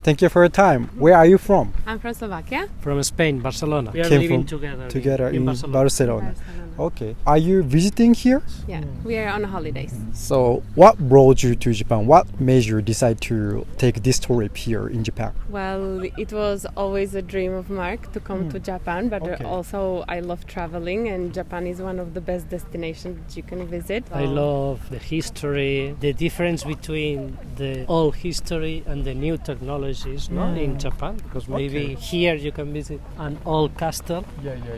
Thank you for your time. Where are you from? I'm from Slovakia. From Spain, Barcelona. We are Came living from- together in Barcelona. Barcelona. Okay. Are you visiting here? Yeah, we are on holidays. So, what brought you to Japan? What made you decide to take this trip here in Japan? Well, it was always a dream of Mark to come to Japan, but Okay. also I love traveling, and Japan is one of the best destinations that you can visit. I love the history, the difference between the old history and the new technologies in Japan. Because maybe here you can visit an old castle,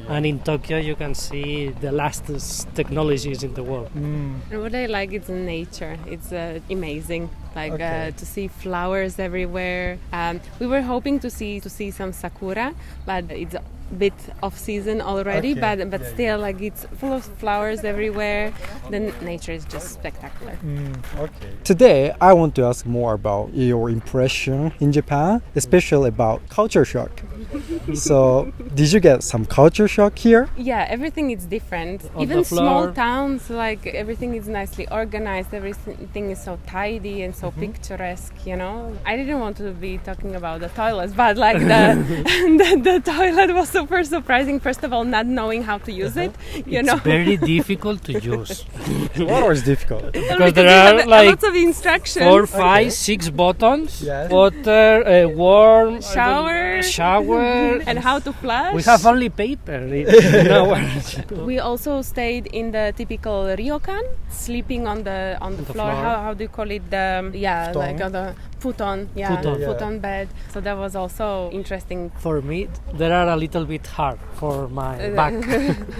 and in Tokyo you can see the latest technologies in the world. And what I like is nature. It's amazing. Like to see flowers everywhere. We were hoping to see some sakura, but it's a bit off season already. Okay. But still, like it's full of flowers everywhere. The nature is just spectacular. Okay. Today, I want to ask more about your impression in Japan, especially about culture shock. So, did you get some culture shock here? Yeah, everything is different. On Even the small floor. towns, like everything is nicely organized. Everything is so tidy and so picturesque. You know, I didn't want to be talking about the toilets, but like the toilet was super surprising. First of all, not knowing how to use it. You know, It's very difficult to use What was difficult? because you there are have like lots of instructions. 4, 5, 6 buttons. Yes. Water, warm, Shower. And how to flush. We have only paper. We also stayed in the typical ryokan, sleeping on the floor. floor. How do you call it? Like on the futon. Yeah, Futon. futon bed. So that was also interesting. For me, they are a little bit hard for my back.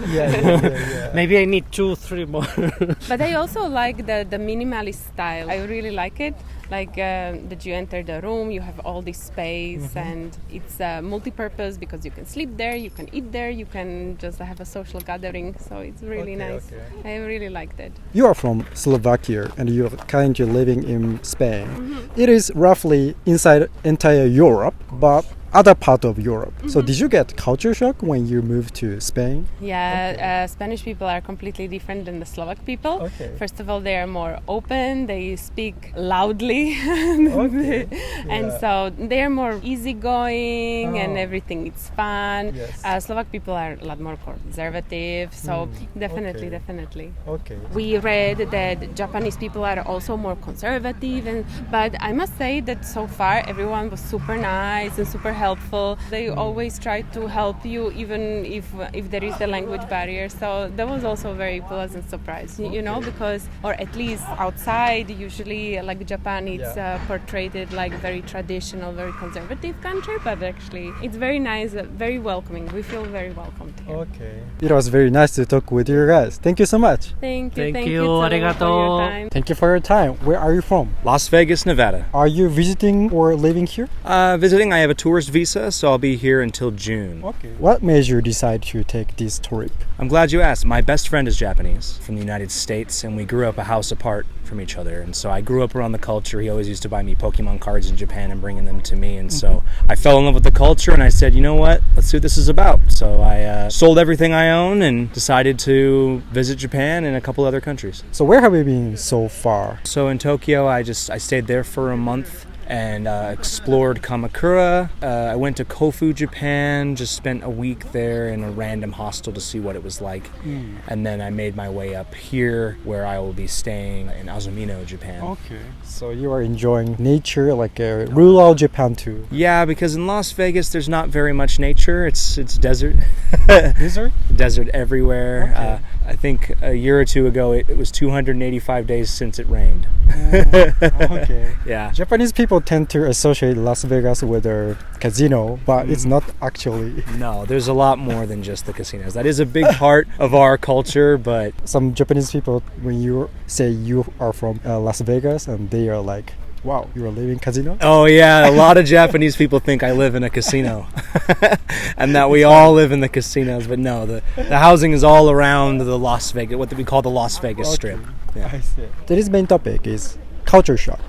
Yeah. Maybe I need 2, 3 more. But I also like the minimalist style. I really like it. Like that you enter the room, you have all this space, and it's multi-purpose because you can sleep there, you can eat there, you can just have a social gathering. So it's really nice. I really liked it. You are from Slovakia and you're currently living in Spain. It is roughly inside entire Europe, but other part of Europe. So did you get culture shock when you moved to Spain? Yeah, Spanish people are completely different than the Slovak people. Okay. First of all, they are more open, they speak loudly, and so they are more easygoing and everything is fun. Yes. Slovak people are a lot more conservative, so definitely. Okay. We read that Japanese people are also more conservative, but I must say that so far everyone was super nice and super helpful. They always try to help you even if there is a language barrier. So that was also a very pleasant surprise, you know, because, or at least outside, usually like Japan, it's portrayed like very traditional, very conservative country, but actually it's very nice, very welcoming. We feel very welcomed here. Okay. It was very nice to talk with you guys. Thank you so much. Thank you. Thank you, Tsurumu, for your arigato. time. Thank you for your time. Where are you from? Las Vegas, Nevada. Are you visiting or living here? Visiting, I have a tourist visa, so I'll be here until June. Okay. What made you decide to take this trip? I'm glad you asked. My best friend is Japanese from the United States, and we grew up a house apart from each other. And so I grew up around the culture. He always used to buy me Pokemon cards in Japan and bringing them to me. And so I fell in love with the culture, and I said, you know what? Let's see what this is about. So I sold everything I own and decided to visit Japan and a couple other countries. So where have you been so far? So in Tokyo, I stayed there for a month and explored Kamakura. I went to Kofu, Japan, just spent a week there in a random hostel to see what it was like. And then I made my way up here where I will be staying in Azumino, Japan. Okay. So you are enjoying nature, like rural Japan too. Yeah, because in Las Vegas there's not very much nature. It's desert. Desert? Desert everywhere. Okay. I think a year or two ago it was 285 days since it rained. Okay. Yeah. Japanese people tend to associate Las Vegas with a casino, but it's not actually. No, there's a lot more than just the casinos. That is a big part of our culture, but Some Japanese people, when you say you are from Las Vegas, and they are like, wow, you are living casino? oh yeah, a lot of Japanese people think I live in a casino and that we all live in the casinos, but no, the housing is all around the Las Vegas, what we call the Las Vegas Strip. Yeah. I see. Today's main topic is culture shock.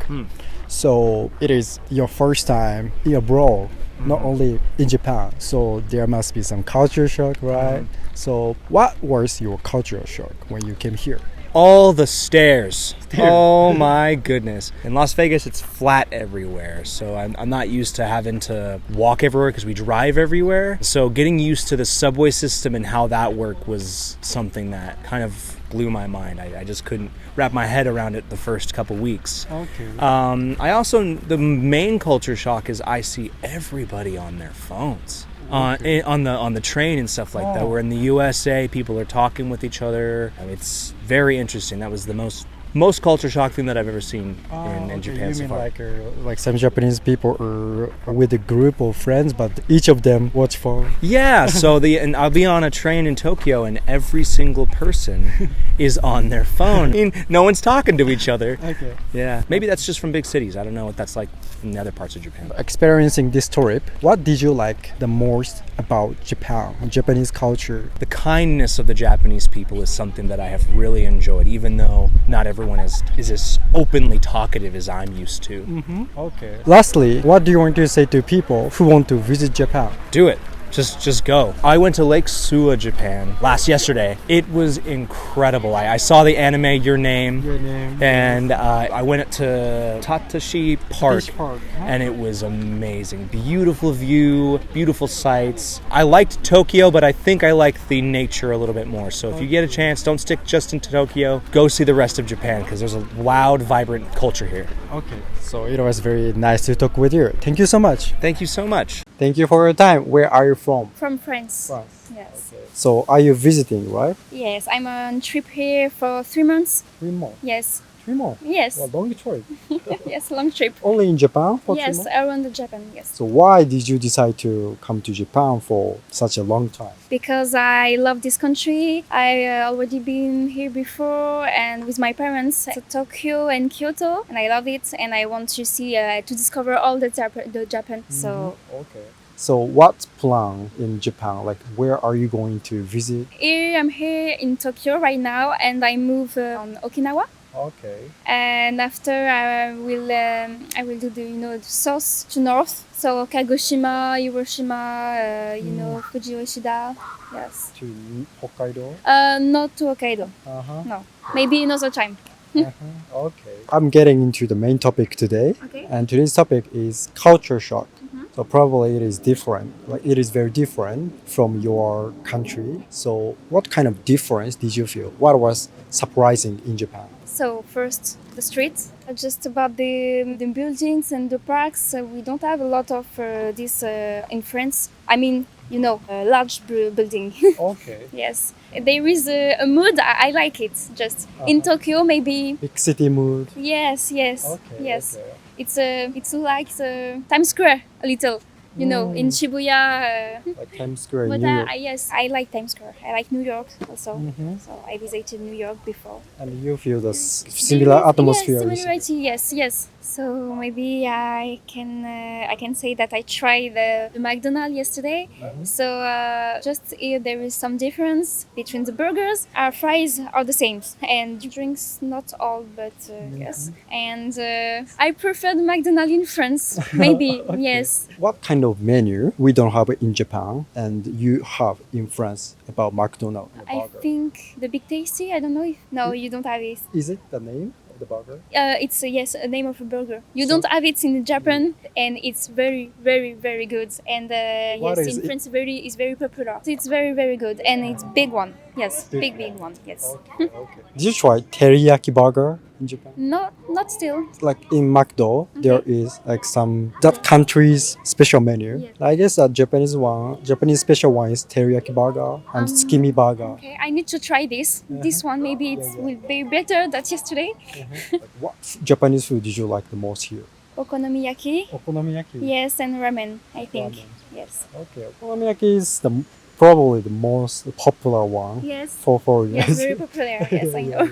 So it is your first time in abroad, not only in Japan. So there must be some culture shock, right? So what was your cultural shock when you came here? all the stairs. Oh my goodness. In Las Vegas, it's flat everywhere. So I'm not used to having to walk everywhere because we drive everywhere. So getting used to the subway system and how that worked was something that kind of blew my mind. I just couldn't wrap my head around it the first couple weeks. Okay. The main culture shock is I see everybody on their phones. On the train and stuff like that. We're in the USA, people are talking with each other. It's very interesting. That was the most culture shock thing that I've ever seen in Japan you so mean far. like some Japanese people are with a group of friends, but each of them watch phone. Yeah, and I'll be on a train in Tokyo and every single person is on their phone. I mean, no one's talking to each other. Okay. Yeah, maybe that's just from big cities. I don't know what that's like in the other parts of Japan. Experiencing this trip, what did you like the most about Japan, Japanese culture? The kindness of the Japanese people is something that I have really enjoyed, even though not everyone is as openly talkative as I'm used to. Okay. Lastly, what do you want to say to people who want to visit Japan? Do it. Just go. I went to Lake Suwa, Japan yesterday. It was incredible. I saw the anime Your Name. And I went to Tatashi Park. And it was amazing. Beautiful view, beautiful sights. I liked Tokyo, but I think I like the nature a little bit more. So if you get a chance, don't stick just into Tokyo. Go see the rest of Japan because there's a loud, vibrant culture here. Okay. So it was very nice to talk with you. Thank you so much. Thank you so much. Thank you for your time. Where are you from? From France. France. Yes. Okay. So are you visiting, right? Yes, I'm on trip here for 3 months. 3 months. Yes. 3 months? Yes. Well, long trip. Yes, long trip. Only in Japan for 3 Yes, months? around Japan, yes. So why did you decide to come to Japan for such a long time? Because I love this country. I already been here before and with my parents to Tokyo and Kyoto, and I love it. And I want to see to discover all the Japan. So Okay. So what plan in Japan? Like where are you going to visit? I'm here in Tokyo right now, and I move on Okinawa. Okay. And after I will do the south to north, so Kagoshima, Hiroshima, Fuji Yoshida, yes. To Hokkaido? Not to Hokkaido, no. Maybe another time. Okay. I'm getting into the main topic today. Okay. And today's topic is culture shock. So probably it is different. Like it is very different from your country. So what kind of difference did you feel? What was surprising in Japan? So first, the streets. Just about the buildings and the parks. We don't have a lot of this in France. I mean, a large building. Okay. Yes. There is a mood. I like it. Just in Tokyo, maybe. Big city mood. Yes. Okay. Yes. Okay. It's like Times Square a little. In Shibuya. Like Times Square. But New York. yes, I like Times Square. I like New York also. So I visited New York before. And you feel the similar atmosphere. Yes, similarity. Yes. So maybe I can say that I tried the McDonald's yesterday. So just here there is some difference between the burgers. Our fries are the same, and drinks not all, but yes. And I prefer the McDonald's in France. Maybe. Okay. Yes. What kind of menu we don't have in Japan and you have in France about McDonald's? I think the Big Tasty. I don't know if you don't have it. Is it the name of the burger? It's a name of a burger. You don't have it in Japan, and it's very, very, very good. And yes, in France, is very popular. It's very, very good, and it's big one. Yes, big one. Yes. Okay. Did you try teriyaki burger in Japan? Not still. Like in McDo, there is like that country's special menu. Yeah. I guess that Japanese special one is teriyaki burger and tsukimi burger. Okay, I need to try this. This one maybe it will be better than yesterday. Like, what Japanese food did you like the most here? Okonomiyaki. Okonomiyaki. Yes, and ramen. I think. Ramen. Yes. Okay, okonomiyaki is probably the most popular one. Yes. For foreigners. Yes, very popular. Yes, I know.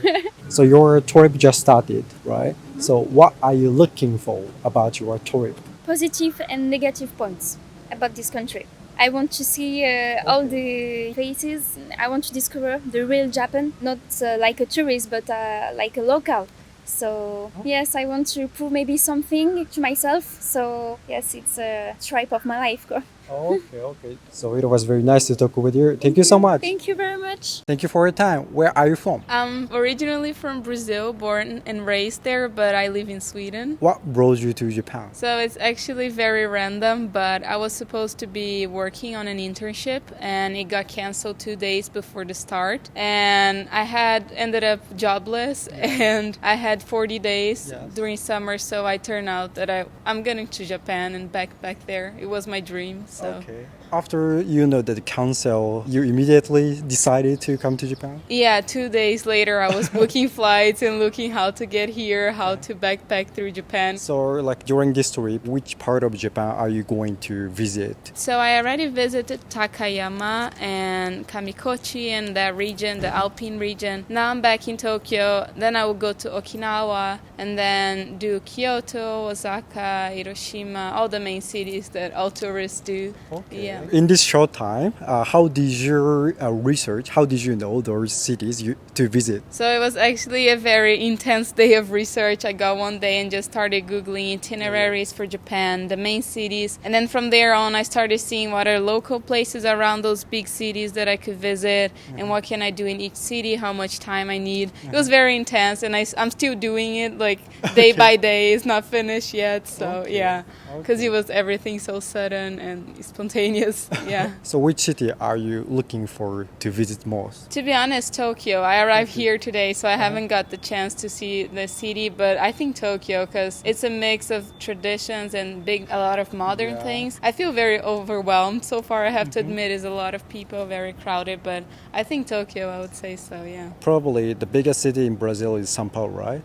So your trip just started, right? So what are you looking for about your trip? Positive and negative points about this country. I want to see all the faces. I want to discover the real Japan, not like a tourist, but like a local. So yes, I want to prove maybe something to myself. So yes, it's a stripe of my life. Okay. So it was very nice to talk with you. Thank you so much. Thank you very much. Thank you for your time. Where are you from? I'm originally from Brazil, born and raised there, but I live in Sweden. What brought you to Japan? So it's actually very random, but I was supposed to be working on an internship and it got canceled 2 days before the start. And I had ended up jobless and I had 40 days during summer, so I turned out that I'm going to Japan and back there. It was my dream. So. Okay. After you know that the council, you immediately decided to come to Japan? Yeah, 2 days later I was booking flights and looking how to get here, how to backpack through Japan. So like during this trip, which part of Japan are you going to visit? So I already visited Takayama and Kamikochi and that region, the Alpine region. Now I'm back in Tokyo. Then I will go to Okinawa and then do Kyoto, Osaka, Hiroshima, all the main cities that all tourists do. Okay. Yeah. In this short time, how did you research? How did you know those cities to visit? So it was actually a very intense day of research. I got one day and just started Googling itineraries for Japan, the main cities. And then from there on, I started seeing what are local places around those big cities that I could visit and what can I do in each city, how much time I need. It was very intense and I'm still doing it like day by day. It's not finished yet. So yeah, because it was everything so sudden and spontaneous. Yeah. So which city are you looking for to visit most? To be honest, Tokyo. I arrived here today, so I haven't got the chance to see the city, but I think Tokyo, because it's a mix of traditions and a lot of modern things. I feel very overwhelmed so far, I have to admit. It's a lot of people, very crowded, but I think Tokyo, I would say so, yeah. Probably the biggest city in Brazil is São Paulo, right?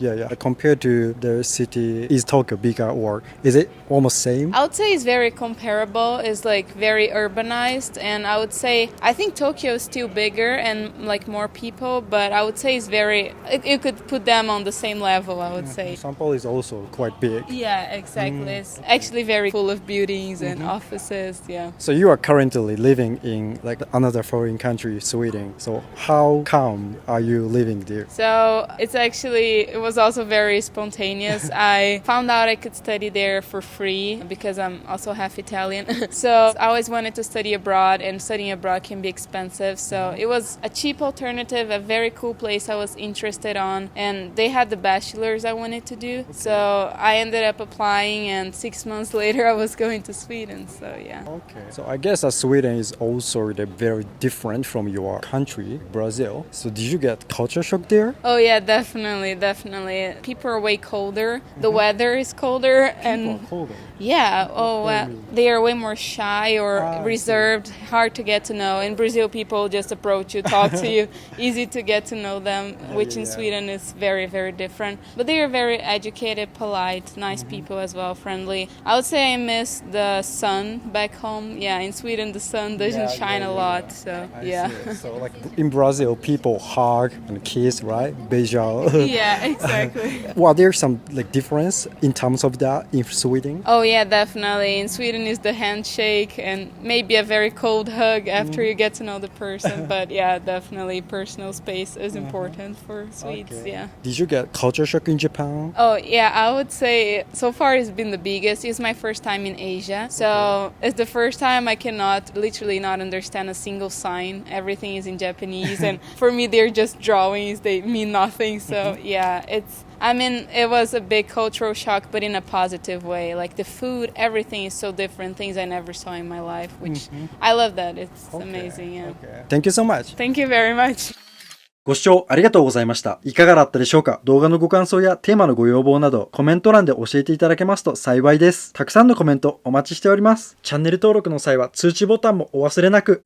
Yeah. Compared to the city, is Tokyo bigger or is it almost same? I would say it's very comparable. It's like very urbanized, and I would say I think Tokyo is still bigger and like more people, but I would say it's you could put them on the same level, I would say. São Paulo is also quite big. Yeah, exactly. It's actually very full of buildings and offices, yeah. So you are currently living in like another foreign country, Sweden. So how come are you living there? So it was also very spontaneous. I found out I could study there for free because I'm also half Italian. So I always wanted to study abroad, and studying abroad can be expensive. So it was a cheap alternative, a very cool place I was interested on, and they had the bachelor's I wanted to do. So I ended up applying, and 6 months later I was going to Sweden. So yeah. Okay. So I guess Sweden is also very different from your country, Brazil. So did you get culture shock there? Oh yeah, definitely. People are way colder. The weather is colder, and colder. yeah. They are way more shy or reserved, hard to get to know. In Brazil, people just approach you, talk to you, easy to get to know them, which in Sweden is very, very different. But they are very educated, polite, nice people as well, friendly. I would say I miss the sun back home. Yeah, in Sweden, the sun doesn't shine a lot, so yeah. So like in Brazil, people hug and kiss, right? Beijão. Yeah, exactly. Well, there's some like difference in terms of that in Sweden? Oh yeah, definitely. In Sweden is the handshake and maybe a very cold hug after you get to know the person. But yeah, definitely personal space is important for Swedes. Okay. Yeah. Did you get culture shock in Japan? Oh yeah, I would say so far it's been the biggest. It's my first time in Asia. So it's the first time I cannot literally not understand a single sign. Everything is in Japanese and for me they're just drawings. They mean nothing. So yeah, it was a big cultural shock, but in a positive way. Like the food, everything is so different, things I never saw in my life, which I love that. It's amazing, yeah. Okay. Thank you so much. Thank you very much. ご視聴ありがとうございました。いかがだったでしょうか？動画のご感想やテーマのご要望などコメント欄で教えていただけますと幸いです。たくさんのコメントお待ちしております。チャンネル登録の際は通知ボタンもお忘れなく。